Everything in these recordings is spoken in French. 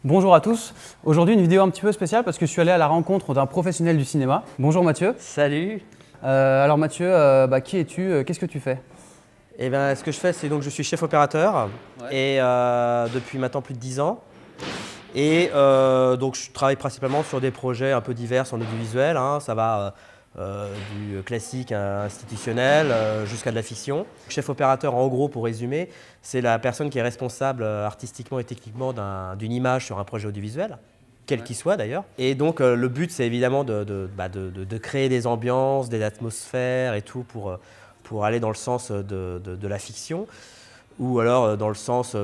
Bonjour à tous. Aujourd'hui, une vidéo un petit peu spéciale parce que je suis allé à la rencontre d'un professionnel du cinéma. Bonjour Mathieu. Salut. Alors Mathieu, qui es-tu? Qu'est-ce que tu fais? Eh ben, ce que je fais, c'est donc je suis chef opérateur et depuis maintenant plus de 10 ans. Et donc je travaille principalement sur des projets un peu divers en audiovisuel. Ça va du classique institutionnel jusqu'à de la fiction. Chef opérateur, en gros, pour résumer, c'est la personne qui est responsable artistiquement et techniquement d'une image sur un projet audiovisuel, quel qu'il soit d'ailleurs. Et donc le but, c'est évidemment de créer des ambiances, des atmosphères et tout pour aller dans le sens de la fiction, ou alors dans le sens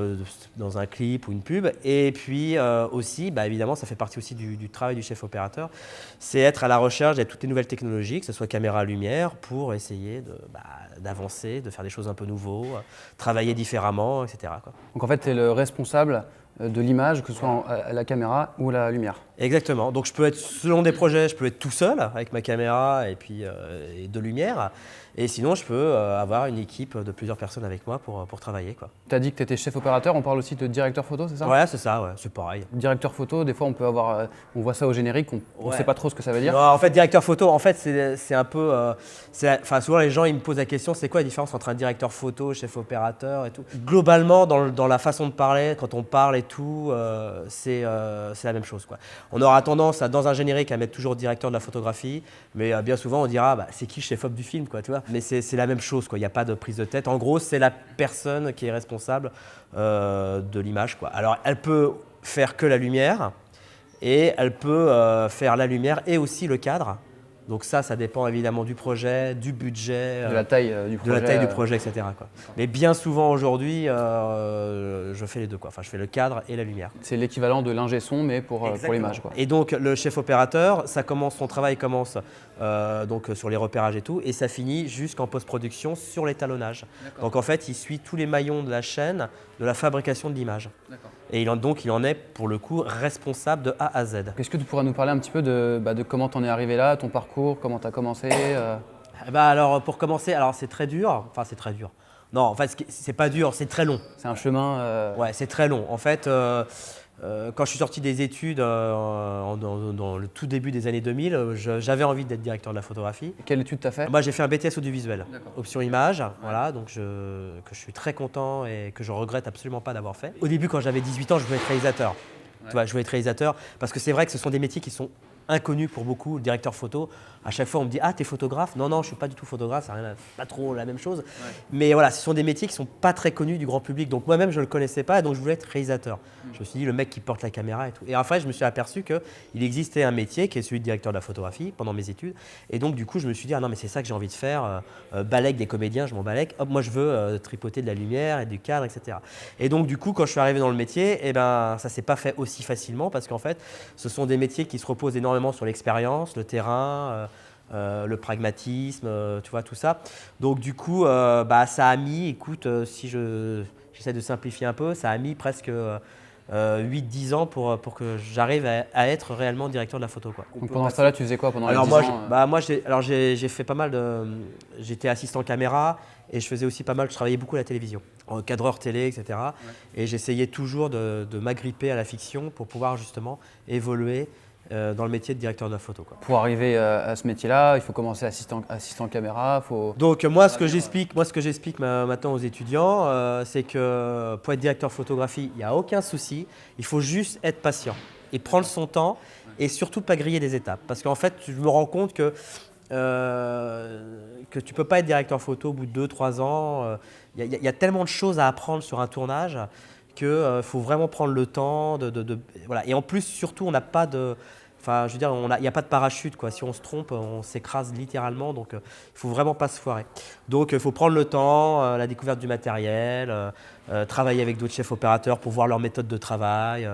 dans un clip ou une pub. Et puis aussi, évidemment, ça fait partie aussi du travail du chef opérateur, c'est être à la recherche de toutes les nouvelles technologies, que ce soit caméra, lumière, pour essayer d'avancer, de faire des choses un peu nouveaux, travailler différemment, etc. quoi. Donc en fait, tu es le responsable de l'image, que ce soit à la caméra ou à la lumière. Exactement. Donc je peux être, selon des projets, je peux être tout seul avec ma caméra et puis et de lumière. Et sinon, je peux avoir une équipe de plusieurs personnes avec moi pour travailler, quoi. Tu as dit que tu étais chef opérateur, on parle aussi de directeur photo, c'est ça? Ouais, c'est ça, ouais, c'est pareil. Directeur photo, des fois on peut avoir, on voit ça au générique, on ne sait pas trop ce que ça veut dire. Non, en fait, directeur photo, en fait, c'est un peu, souvent les gens ils me posent la question, c'est quoi la différence entre un directeur photo, chef opérateur et tout. Globalement, dans la façon de parler, quand on parle et tout, c'est la même chose, quoi. On aura tendance dans un générique à mettre toujours directeur de la photographie, mais bien souvent on dira c'est qui le chef op du film, quoi, tu vois. Mais c'est la même chose, quoi. Il n'y a pas de prise de tête. En gros, c'est la personne qui est responsable de l'image, quoi. Alors, elle peut faire que la lumière et elle peut faire la lumière et aussi le cadre. Donc ça dépend évidemment du projet, du budget, De la taille du projet. de la taille du projet, etc. quoi. Mais bien souvent aujourd'hui, je fais les deux, quoi. Enfin, je fais le cadre et la lumière. C'est l'équivalent de l'ingé son, mais pour l'image, quoi. Et donc le chef opérateur, son travail commence donc sur les repérages et tout, et ça finit jusqu'en post-production sur l'étalonnage. Donc en fait, il suit tous les maillons de la chaîne de la fabrication de l'image. Et il en est pour le coup responsable de A à Z. Est-ce que tu pourrais nous parler un petit peu de comment tu en es arrivé là, ton parcours, comment tu as commencé Alors pour commencer, c'est très dur. Enfin, c'est très dur. Non, en fait, c'est pas dur, c'est très long. C'est un chemin. Ouais, c'est très long. En fait, quand je suis sorti des études dans le tout début des années 2000, j'avais envie d'être directeur de la photographie. Quelle étude tu as fait? Moi, j'ai fait un BTS audiovisuel, option image, voilà, donc que je suis très content et que je regrette absolument pas d'avoir fait. Au début, quand j'avais 18 ans, je voulais être réalisateur. Tu vois, je voulais être réalisateur parce que c'est vrai que ce sont des métiers qui sont inconnus pour beaucoup. Le directeur photo, à chaque fois on me dit ah, t'es photographe? Non, je suis pas du tout photographe, c'est pas trop la même chose. Ouais. Mais voilà, ce sont des métiers qui sont pas très connus du grand public, donc moi-même je le connaissais pas et donc je voulais être réalisateur. Je me suis dit le mec qui porte la caméra et tout. Et après je me suis aperçu qu'il existait un métier qui est celui de directeur de la photographie pendant mes études, et donc du coup je me suis dit ah non mais c'est ça que j'ai envie de faire, balèque des comédiens, je m'en balèque, hop, moi je veux tripoter de la lumière et du cadre, etc. Et donc du coup quand je suis arrivé dans le métier, ça s'est pas fait aussi facilement parce qu'en fait ce sont des métiers qui se reposent énormément sur l'expérience, le terrain, le pragmatisme, tu vois, tout ça. Donc du coup, ça a mis, écoute, si j'essaie de simplifier un peu, ça a mis presque 8-10 ans pour que j'arrive à être réellement directeur de la photo, quoi. Donc pendant ce temps-là, tu faisais quoi pendant les 10 ans? J'ai fait pas mal j'étais assistant caméra et je faisais aussi je travaillais beaucoup à la télévision, en cadreur télé, etc. Ouais. Et j'essayais toujours de m'agripper à la fiction pour pouvoir justement évoluer dans le métier de directeur de la photo, quoi. Pour arriver à ce métier-là, il faut commencer assistant caméra. Donc moi, ce que j'explique maintenant aux étudiants, c'est que pour être directeur photographie, il n'y a aucun souci. Il faut juste être patient et prendre son temps et surtout pas griller des étapes. Parce qu'en fait, je me rends compte que tu ne peux pas être directeur photo au bout de 2-3 ans. Il y a tellement de choses à apprendre sur un tournage qu'il faut vraiment prendre le temps voilà. Et en plus, surtout, on n'a pas de… Enfin, je veux dire, il n'y a pas de parachute, quoi. Si on se trompe, on s'écrase littéralement. Donc, il ne faut vraiment pas se foirer. Donc, il faut prendre le temps, la découverte du matériel, travailler avec d'autres chefs opérateurs pour voir leur méthode de travail,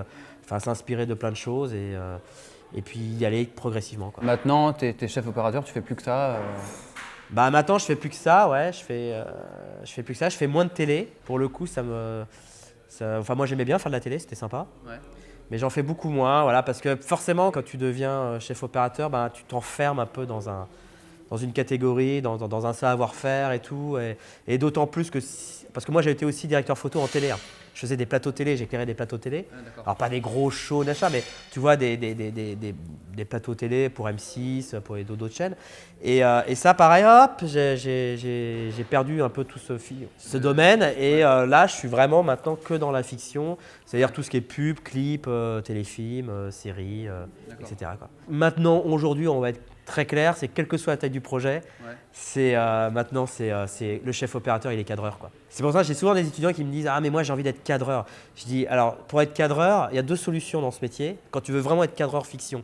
s'inspirer de plein de choses et puis y aller progressivement, quoi. Maintenant, tu es chef opérateur, tu fais plus que ça Maintenant, je fais plus que ça, ouais. Je fais plus que ça. Je fais moins de télé. Pour le coup, moi, j'aimais bien faire de la télé, c'était sympa. Ouais. Mais j'en fais beaucoup moins, voilà, parce que forcément, quand tu deviens chef opérateur, tu t'enfermes un peu dans une catégorie, dans un savoir-faire et tout. Et d'autant plus parce que moi, j'ai été aussi directeur photo en télé. Je faisais des plateaux télé, j'éclairais des plateaux télé. Alors pas des gros shows, d'achat, mais tu vois des plateaux télé pour M6, pour les d'autres chaînes. Et ça, pareil, hop, j'ai perdu un peu tout ce domaine. Et là, je suis vraiment maintenant que dans la fiction, c'est-à-dire tout ce qui est pub, clip, téléfilm, séries, etc. quoi. Maintenant, aujourd'hui, on va être très clair, c'est quelle que soit la taille du projet, maintenant c'est le chef opérateur, il est cadreur, quoi. C'est pour ça que j'ai souvent des étudiants qui me disent « Ah mais moi j'ai envie d'être cadreur ». Je dis alors pour être cadreur, il y a deux solutions dans ce métier. Quand tu veux vraiment être cadreur fiction,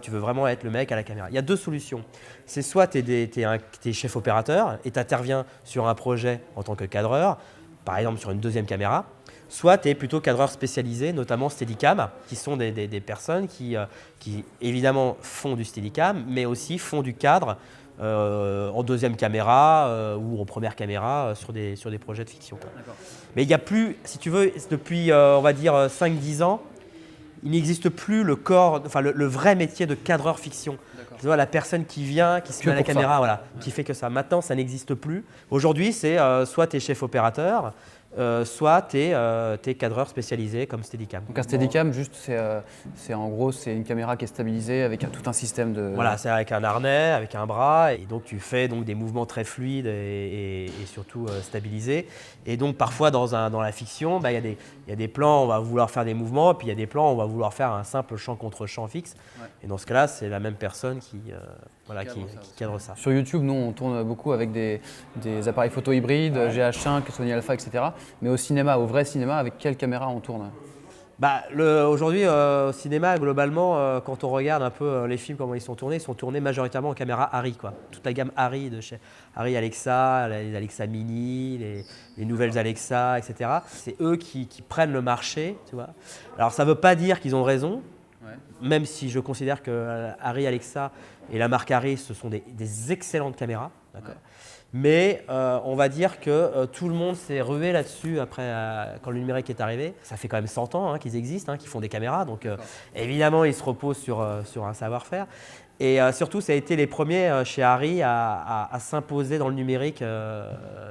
tu veux vraiment être le mec à la caméra. Il y a deux solutions. C'est soit tu es chef opérateur et tu interviens sur un projet en tant que cadreur, par exemple sur une deuxième caméra. Soit tu es plutôt cadreur spécialisé, notamment Steadicam, qui sont des personnes qui évidemment font du Steadicam, mais aussi font du cadre en deuxième caméra ou en première caméra sur des projets de fiction. Mais il n'y a plus, si tu veux, depuis on va dire 5-10 ans, il n'existe plus le vrai métier de cadreur fiction. Tu vois, la personne qui vient, qui se met à la caméra, voilà, qui fait que ça. Maintenant, ça n'existe plus. Aujourd'hui, c'est soit tu es chef opérateur, soit tu es cadreur spécialisé comme Steadicam. Donc un Steadicam, juste, c'est en gros, c'est une caméra qui est stabilisée avec tout un système de… Voilà, c'est avec un harnais, avec un bras, et donc tu fais donc des mouvements très fluides et surtout stabilisés. Et donc parfois dans la fiction, il y a des plans, on va vouloir faire des mouvements, et puis il y a des plans, on va vouloir faire un simple champ contre champ fixe. Et dans ce cas-là, c'est la même personne qui cadre ça. Sur YouTube, nous, on tourne beaucoup avec des appareils photo hybrides, GH5, Sony Alpha, etc. Mais au cinéma, au vrai cinéma, avec quelle caméra on tourne? Aujourd'hui, au cinéma, globalement, quand on regarde un peu les films, comment ils sont tournés majoritairement en caméra Arri, quoi. Toute la gamme Arri, de chez Arri Alexa, les Alexa Mini, les nouvelles Alexa, etc. C'est eux qui prennent le marché, tu vois. Alors, ça ne veut pas dire qu'ils ont raison, même si je considère que Arri Alexa et la marque Arri, ce sont des excellentes caméras, d'accord. Mais on va dire que tout le monde s'est rué là-dessus après quand le numérique est arrivé. Ça fait quand même 100 ans qu'ils existent, qu'ils font des caméras. Donc évidemment, ils se reposent sur un savoir-faire. Et surtout, ça a été les premiers chez Arri à s'imposer dans le numérique.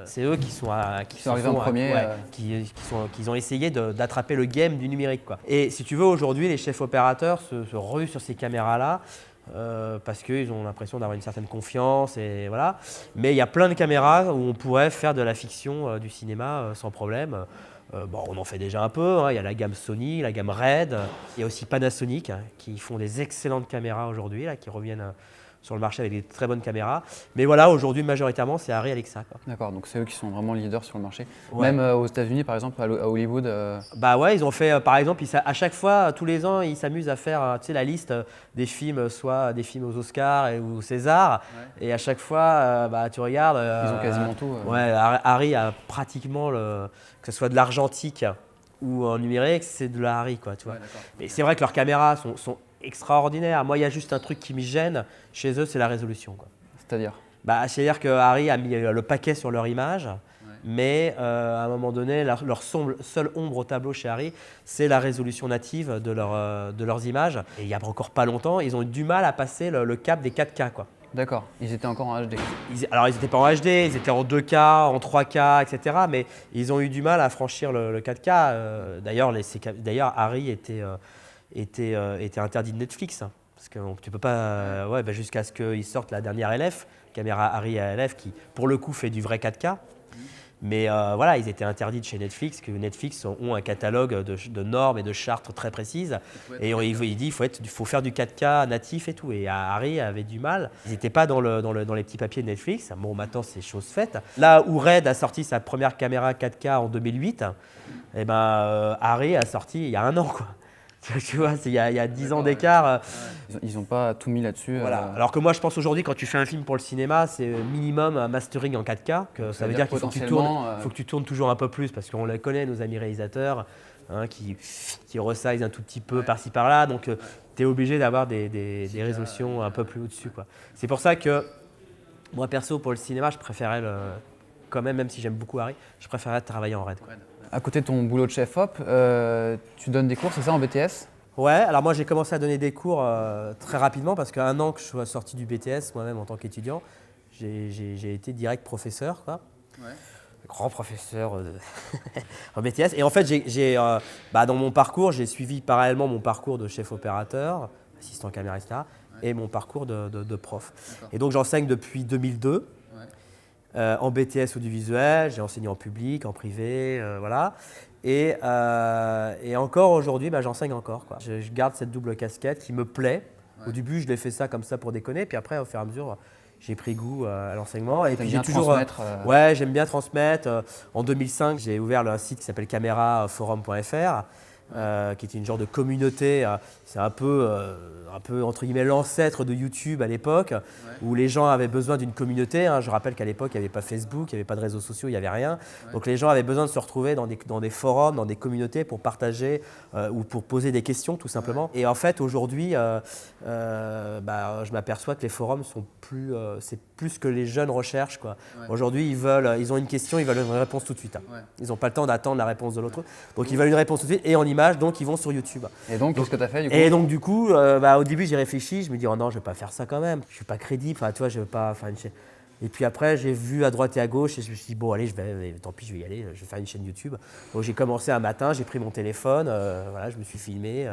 C'est eux qui sont arrivés en premier. Qui ont essayé d'attraper le game du numérique, quoi. Et si tu veux, aujourd'hui, les chefs opérateurs se ruent sur ces caméras-là. Parce qu'ils ont l'impression d'avoir une certaine confiance et voilà. Mais il y a plein de caméras où on pourrait faire de la fiction du cinéma sans problème. On en fait déjà un peu, il y a la gamme Sony, la gamme Red, il y a aussi Panasonic qui font des excellentes caméras aujourd'hui, qui reviennent sur le marché avec des très bonnes caméras. Mais voilà, aujourd'hui, majoritairement, c'est Arri Alexa. D'accord, donc c'est eux qui sont vraiment leaders sur le marché. Ouais. Même aux États-Unis, par exemple, à Hollywood. Ils ont fait, par exemple, à chaque fois, tous les ans, ils s'amusent à faire la liste des films, soit des films aux Oscars ou aux Césars. Ouais. Et à chaque fois, tu regardes. Ils ont quasiment tout. Arri a pratiquement, que ce soit de l'argentique ou en numérique, c'est de la Arri, quoi, tu vois. Mais c'est vrai que leurs caméras sont extraordinaire. Moi, il y a juste un truc qui me gêne chez eux, c'est la résolution, quoi. C'est-à-dire c'est-à-dire que Arri a mis le paquet sur leur image, mais à un moment donné, leur seule ombre au tableau chez Arri, c'est la résolution native de leurs images. Et il n'y a encore pas longtemps, ils ont eu du mal à passer le cap des 4K, quoi. D'accord, ils étaient encore en HD. Alors, ils n'étaient pas en HD, ils étaient en 2K, en 3K, etc. Mais ils ont eu du mal à franchir le 4K. D'ailleurs, Arri était interdit de Netflix, parce que tu peux pas, jusqu'à ce qu'ils sortent la dernière LF, caméra Arri LF, qui pour le coup fait du vrai 4K. Mais ils étaient interdits de chez Netflix, que Netflix ont un catalogue de normes et de chartes très précises. Et il dit qu'il faut faire du 4K natif et tout. Et Arri avait du mal. Ils n'étaient pas dans les petits papiers de Netflix. Bon, maintenant, c'est chose faite. Là où Red a sorti sa première caméra 4K en 2008, Arri a sorti il y a un an, quoi. Tu vois, il y a 10 ans d'écart. Ils n'ont pas tout mis là-dessus. Voilà. Alors que moi, je pense aujourd'hui, quand tu fais un film pour le cinéma, c'est minimum un mastering en 4K. Ça veut dire qu'il faut que tu tournes toujours un peu plus, parce qu'on les connaît, nos amis réalisateurs, qui resize un tout petit peu par-ci par-là. Donc, tu es obligé d'avoir des résolutions un peu plus au-dessus, quoi. C'est pour ça que moi, perso, pour le cinéma, je préférais quand même si j'aime beaucoup Arri, je préférais travailler en Red, quoi. À côté de ton boulot de chef-op, tu donnes des cours, c'est ça, en BTS? Ouais, alors moi j'ai commencé à donner des cours très rapidement parce qu'un an que je sois sorti du BTS, moi-même en tant qu'étudiant, j'ai été direct professeur, quoi. Ouais. grand professeur en BTS. Et en fait, dans mon parcours, j'ai suivi parallèlement mon parcours de chef opérateur, assistant caméra, etc. Et mon parcours de prof. Et donc, j'enseigne depuis 2002 en BTS audiovisuel. J'ai enseigné en public, en privé, voilà. Et encore aujourd'hui, j'enseigne encore, quoi. Je garde cette double casquette qui me plaît. Au début, je l'ai fait ça comme ça pour déconner. Puis après, au fur et à mesure, j'ai pris goût à l'enseignement. Et puis j'ai toujours transmettre. Ouais, j'aime bien transmettre. En 2005, j'ai ouvert un site qui s'appelle caméraforum.fr, qui était une genre de communauté. C'est un peu entre guillemets l'ancêtre de YouTube à l'époque, où les gens avaient besoin d'une communauté. Je rappelle qu'à l'époque, il n'y avait pas Facebook, il n'y avait pas de réseaux sociaux, il n'y avait rien. Donc les gens avaient besoin de se retrouver dans des forums, dans des communautés pour partager ou pour poser des questions tout simplement. Et en fait, aujourd'hui, je m'aperçois que les forums sont c'est plus ce que les jeunes recherchent, quoi. Aujourd'hui, ils ont une question, ils veulent une réponse tout de suite. Ils n'ont pas le temps d'attendre la réponse de l'autre. Donc ils veulent une réponse tout de suite et en image, donc ils vont sur YouTube. Et donc, qu'est-ce que tu as fait du coup? Et donc du coup, au début j'ai réfléchi, je me dis oh non, je vais pas faire ça quand même, je suis pas crédible, tu vois, je vais pas faire une chaîne. Et puis après j'ai vu à droite et à gauche et je me suis dit bon allez, tant pis, je vais y aller, je vais faire une chaîne YouTube. Donc j'ai commencé un matin, j'ai pris mon téléphone, je me suis filmé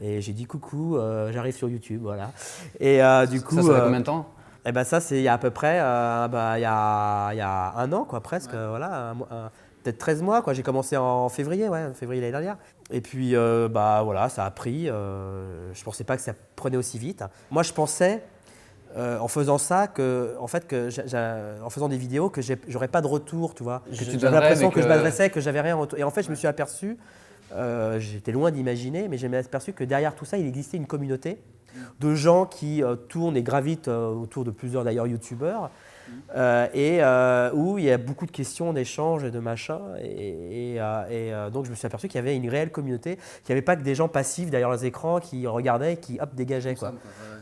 et j'ai dit coucou, j'arrive sur YouTube, voilà. Et du coup. Ça fait combien de temps? Ça c'est il y a à peu près, il y a un an quoi, presque, voilà. Peut-être 13 mois, quoi. J'ai commencé en février l'année dernière. Et puis, ça a pris. Je ne pensais pas que ça prenait aussi vite. Moi, je pensais, en faisant ça, en faisant des vidéos, que j'aurais pas de retour, tu vois. J'avais l'impression que je m'adressais, que j'avais rien en retour. Et en fait, je me suis aperçu, j'étais loin d'imaginer, mais j'ai aperçu que derrière tout ça, il existait une communauté de gens qui tournent et gravitent autour de plusieurs d'ailleurs youtubeurs. Où il y a beaucoup de questions, d'échanges et de machins. Donc je me suis aperçu qu'il y avait une réelle communauté, qu'il n'y avait pas que des gens passifs derrière les écrans qui regardaient et qui dégageaient, quoi.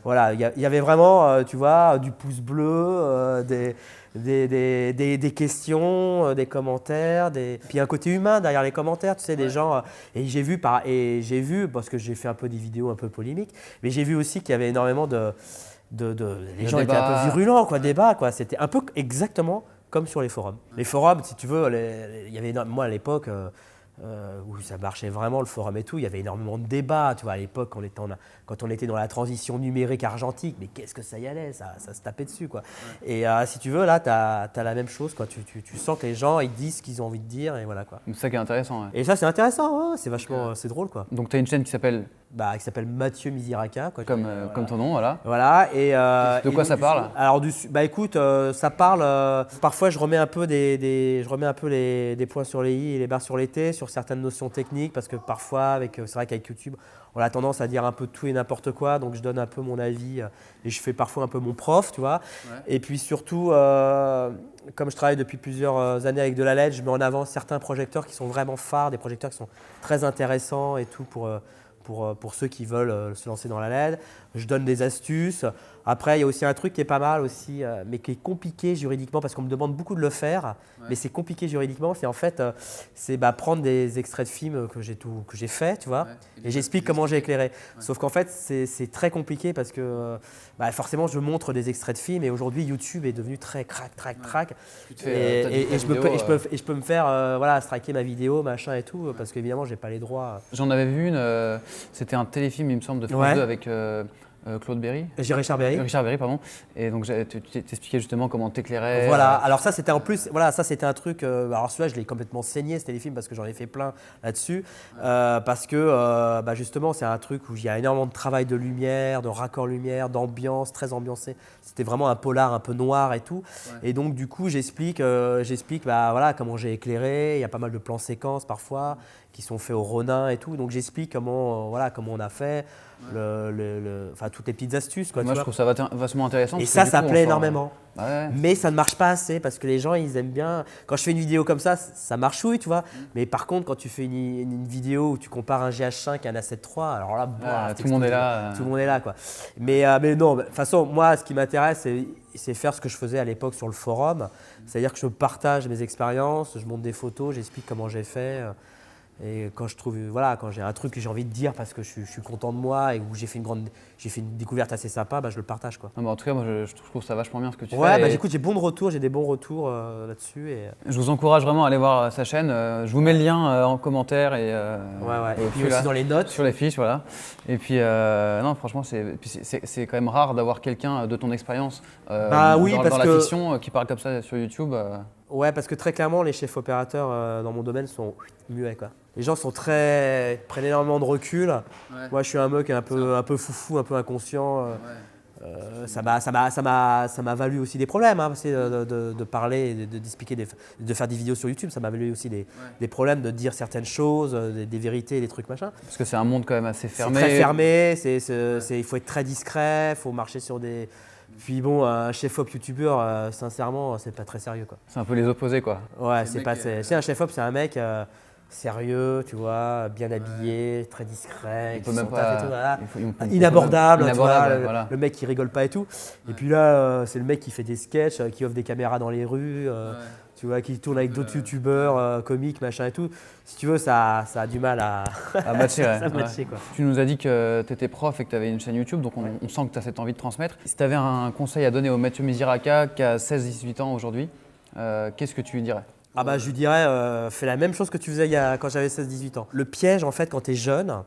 Voilà, il y avait vraiment, tu vois, du pouce bleu, des questions, des commentaires, puis un côté humain derrière les commentaires, tu sais, des gens. Et j'ai vu, parce que j'ai fait un peu des vidéos un peu polémiques, mais j'ai vu aussi qu'il y avait énormément les gens étaient un peu virulents, quoi, débat, quoi. C'était un peu exactement comme sur les forums. Les forums, si tu veux, il y avait moi à l'époque où ça marchait vraiment le forum et tout, il y avait énormément de débats, tu vois, à l'époque quand on était dans la transition numérique argentique, mais qu'est-ce que ça y allait, ça se tapait dessus, quoi. Et si tu veux, là, tu as la même chose, quoi. Tu sens que les gens, ils disent ce qu'ils ont envie de dire et voilà, quoi. C'est ça qui est intéressant. Ouais. Et ça, c'est intéressant, c'est vachement, c'est drôle, quoi. Donc tu as une chaîne qui s'appelle qui s'appelle Mathieu Misiraka, quoi. Comme ton nom, voilà. Voilà. De quoi ça parle? Alors, écoute, ça parle. Parfois, je remets un peu des points sur les i et les barres sur les t sur certaines notions techniques, parce que parfois, c'est vrai qu'avec YouTube, on a tendance à dire un peu tout et n'importe quoi, donc je donne un peu mon avis et je fais parfois un peu mon prof, tu vois. Et puis surtout, comme je travaille depuis plusieurs années avec de la LED, je mets en avant certains projecteurs qui sont vraiment phares, des projecteurs qui sont très intéressants et tout pour ceux qui veulent se lancer dans la LED. Je donne des astuces. Après, il y a aussi un truc qui est pas mal aussi, mais qui est compliqué juridiquement parce qu'on me demande beaucoup de le faire, mais c'est compliqué juridiquement. C'est en fait, prendre des extraits de films que j'ai fait, tu vois, et j'explique comment j'ai éclairé. Sauf qu'en fait, c'est très compliqué parce que forcément, je montre des extraits de films et aujourd'hui, YouTube est devenu très crac. Et je peux me faire striker ma vidéo, machin et tout, parce qu'évidemment, j'ai pas les droits. J'en avais vu une, c'était un téléfilm, il me semble, de France 2 avec Claude Berry. Richard Berry. Richard Berry, pardon. Et donc tu t'expliquais justement comment t'éclairais. Voilà, alors ça c'était en plus, ça c'était un truc, alors celui-là je l'ai complètement saigné ce téléfilm parce que j'en ai fait plein là-dessus, parce que justement c'est un truc où il y a énormément de travail de lumière, de raccord lumière, d'ambiance, très ambiancé. C'était vraiment un polar un peu noir et tout. Et donc du coup j'explique comment j'ai éclairé, il y a pas mal de plans séquences parfois qui sont faits au Ronin et tout, donc j'explique comment on a fait. Toutes les petites astuces, quoi. Moi je trouve ça vachement intéressant. Et ça plaît énormément. Ouais. Mais ça ne marche pas assez parce que les gens ils aiment bien. Quand je fais une vidéo comme ça marchouille, tu vois. Mais par contre, quand tu fais une vidéo où tu compares un GH5 à un A7 III, alors là, tout le monde est là. Tout le monde est là, quoi. Mais non, de toute façon, moi, ce qui m'intéresse, c'est faire ce que je faisais à l'époque sur le forum. C'est-à-dire que je partage mes expériences, je montre des photos, j'explique comment j'ai fait. Et quand je trouve, voilà, quand j'ai un truc que j'ai envie de dire parce que je suis content de moi et où j'ai fait une découverte assez sympa, bah, je le partage, quoi. Non, mais en tout cas, moi, je trouve ça vachement bien ce que tu Ouais, fais. bah Et écoute, j'ai des bons retours là-dessus. je vous encourage vraiment à aller voir sa chaîne. Je vous mets le lien en commentaire et Et puis aussi dans les notes. sur les fiches, voilà. Et puis, non, franchement, c'est quand même rare d'avoir quelqu'un de ton expérience Oui, dans parce la que fiction qui parle comme ça sur YouTube. Ouais, parce que très clairement, les chefs opérateurs dans mon domaine sont muets, quoi. Les gens prennent énormément de recul. Ouais. Moi, je suis un mec un peu foufou, un peu inconscient. Ça m'a valu aussi des problèmes, hein, de parler, d'expliquer, de faire des vidéos sur YouTube. Ça m'a valu aussi des problèmes de dire certaines choses, des vérités, des trucs machin. Parce que c'est un monde quand même assez fermé. C'est très fermé, il faut être très discret, il faut marcher sur des… Puis bon, un chef-op youtubeur, sincèrement, c'est pas très sérieux, quoi. C'est un peu les opposés, quoi. Ouais, c'est un chef-op, c'est un mec sérieux, tu vois, bien habillé, très discret, Il qui peut même son pas. taf et tout, voilà. Il Inabordable, tu vois, inabordable, voilà. le mec qui rigole pas et tout. Et puis là, c'est le mec qui fait des sketchs, qui offre des caméras dans les rues, tu vois, qui tourne avec d'autres youtubeurs, comiques, machin et tout. Si tu veux, ça a du mal à matcher, ouais. à matcher, quoi. Tu nous as dit que tu étais prof et que tu avais une chaîne YouTube, donc on sent que tu as cette envie de transmettre. Si tu avais un conseil à donner au Mathieu Misiraka qui a 16-18 ans aujourd'hui, qu'est-ce que tu lui dirais? Ah bah, je lui dirais, fais la même chose que tu faisais quand j'avais 16-18 ans. Le piège, en fait, quand tu es jeune,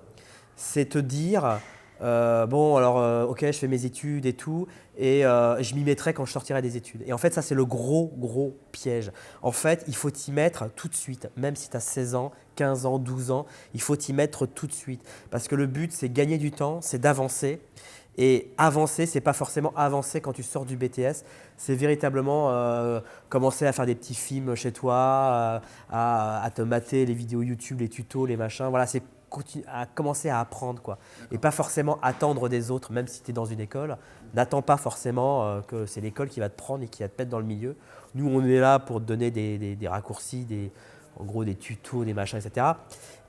c'est te dire, bon, alors, ok, je fais mes études et tout, et je m'y mettrai quand je sortirai des études. Et en fait, ça, c'est le gros piège. En fait, il faut t'y mettre tout de suite, même si tu as 16 ans, 15 ans, 12 ans, il faut t'y mettre tout de suite. Parce que le but, c'est gagner du temps, c'est d'avancer. Et avancer, c'est pas forcément avancer quand tu sors du BTS, c'est véritablement commencer à faire des petits films chez toi, à te mater les vidéos YouTube, les tutos, les machins. Voilà, c'est à commencer à apprendre, quoi. Et pas forcément attendre des autres, même si tu es dans une école. N'attends pas forcément que c'est l'école qui va te prendre et qui va te mettre dans le milieu. Nous, on est là pour te donner des raccourcis, en gros des tutos, des machins, etc.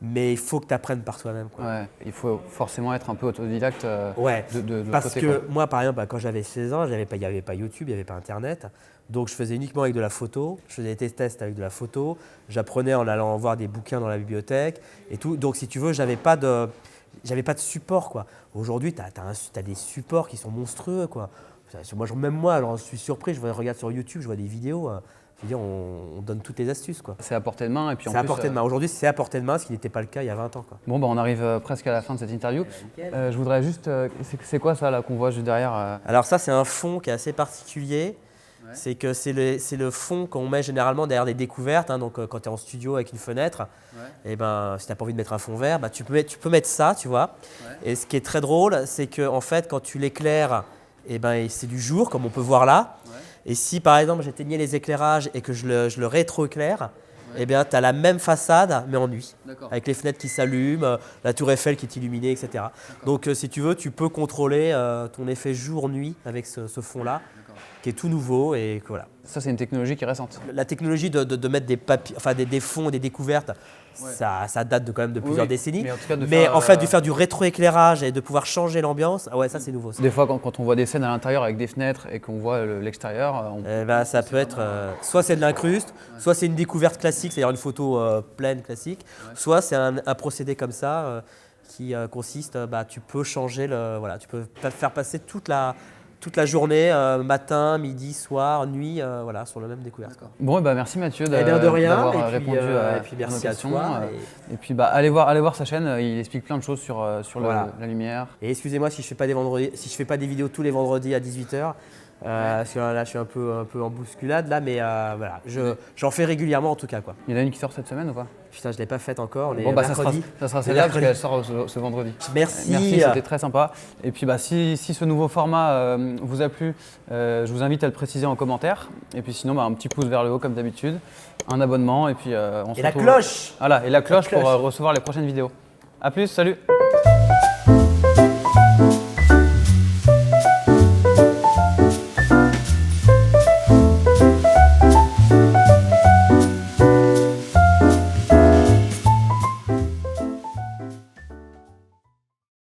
Mais il faut que tu apprennes par toi-même, quoi. Ouais, il faut forcément être un peu autodidacte Ouais, de parce côté, que quoi. moi, par exemple, quand j'avais 16 ans, il n'y avait pas YouTube, il n'y avait pas Internet. Donc, je faisais uniquement avec de la photo. Je faisais des tests avec de la photo. J'apprenais en allant voir des bouquins dans la bibliothèque et tout. Donc, si tu veux, j'avais pas de support, quoi. Aujourd'hui, tu as des supports qui sont monstrueux, quoi. Même moi, je suis surpris. Je regarde sur YouTube, je vois des vidéos. Je veux dire, on donne toutes les astuces, quoi. C'est à portée de main. Et puis C'est à portée de main. Aujourd'hui, c'est à portée de main, ce qui n'était pas le cas il y a 20 ans, quoi. Bon, bah, on arrive presque à la fin de cette interview. Je voudrais juste. C'est quoi ça là qu'on voit juste derrière Alors ça, c'est un fond qui est assez particulier. Ouais. C'est que c'est le fond qu'on met généralement derrière des découvertes, hein. Donc quand tu es en studio avec une fenêtre, et ben, si tu n'as pas envie de mettre un fond vert, bah, tu peux mettre ça, tu vois. Ouais. Et ce qui est très drôle, c'est que en fait, quand tu l'éclaires, et ben, c'est du jour, comme on peut voir là. Ouais. Et si par exemple j'éteignais les éclairages et que je le rétroéclaire, eh bien, tu as la même façade, mais en nuit, avec les fenêtres qui s'allument, la tour Eiffel qui est illuminée, etc. Donc, si tu veux, tu peux contrôler ton effet jour-nuit avec ce fond-là, qui est tout nouveau. Et voilà. Ça, c'est une technologie qui est récente. La technologie de mettre des papiers, enfin des fonds, des découvertes, ça date quand même de plusieurs décennies. Mais en fait, de faire du rétroéclairage et de pouvoir changer l'ambiance, ça c'est nouveau. Ça. Des fois, quand on voit des scènes à l'intérieur avec des fenêtres et qu'on voit l'extérieur, ça peut être soit c'est de l'incruste, soit c'est une découverte classique, c'est-à-dire une photo pleine classique, soit c'est un procédé comme ça qui consiste, tu peux changer tu peux faire passer toute la journée, matin, midi, soir, nuit, sur la même découverte. Bon, merci Mathieu d'avoir répondu à merci à questions. Toi. Et puis allez voir sa chaîne, il explique plein de choses sur la lumière. Et excusez-moi si je fais pas des vidéos tous les vendredis à 18h. Parce que là, je suis un peu en bousculade, là, mais voilà, j'en fais régulièrement en tout cas, quoi. Il y en a une qui sort cette semaine ou pas? Putain, je ne l'ai pas faite encore. Ça sera celle-là parce qu'elle sort ce vendredi. Merci, c'était très sympa. Et puis si ce nouveau format vous a plu, je vous invite à le préciser en commentaire. Et puis sinon, un petit pouce vers le haut comme d'habitude, un abonnement et puis on se retrouve. La cloche. Voilà, et la cloche pour recevoir les prochaines vidéos. A plus, salut.